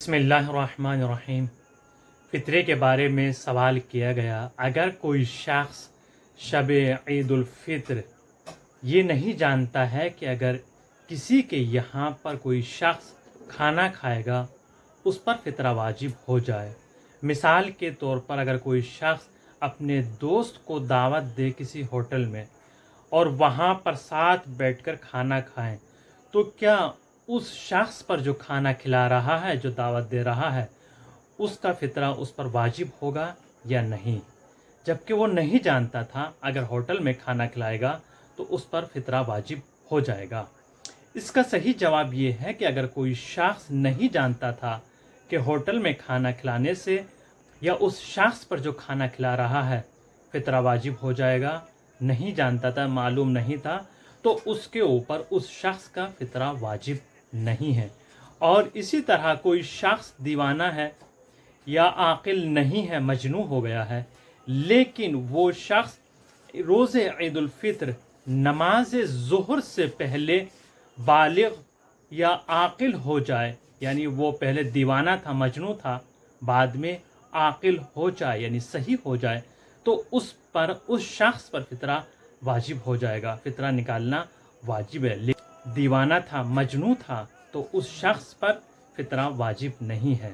बिस्मिल्लाहिर्रहमानिर्रहीम। फ़ितरे के बारे में सवाल किया गया। अगर कोई शख्स शब ईद उल फ़ित्र ये नहीं जानता है कि अगर किसी के यहाँ पर कोई शख्स खाना खाएगा उस पर फ़ितरा वाजिब हो जाए। मिसाल के तौर पर अगर कोई शख्स अपने दोस्त को दावत दे किसी होटल में और वहाँ पर साथ बैठकर खाना खाएं, तो क्या उस शख्स पर जो खाना खिला रहा है, जो दावत दे रहा है, उसका फ़ितरा उस पर वाजिब होगा या नहीं? जबकि वो नहीं जानता था, अगर होटल में खाना खिलाएगा तो उस पर फ़ितरा वाजिब हो जाएगा। इसका सही जवाब ये है कि अगर कोई शख्स नहीं जानता था कि होटल में खाना खिलाने से या उस शख्स पर जो खाना खिला रहा है फ़ितरा वाजिब हो जाएगा, नहीं जानता था, मालूम नहीं था, तो उसके ऊपर उस शख्स का फ़ितरा वाजिब नहीं है। और इसी तरह कोई शख्स दीवाना है या आकिल नहीं है, मजनू हो गया है, लेकिन वो शख्स रोज़े ईद उल फ़ित्र नमाज ज़ुहर से पहले बालिग या आकिल हो जाए, यानी वो पहले दीवाना था, मजनू था, बाद में आकिल हो जाए यानी सही हो जाए, तो उस शख्स पर फ़ितरा वाजिब हो जाएगा। फ़ितरा निकालना वाजिब है। दीवाना था, मजनू था, तो उस शख्स पर फ़ितरा वाजिब नहीं है।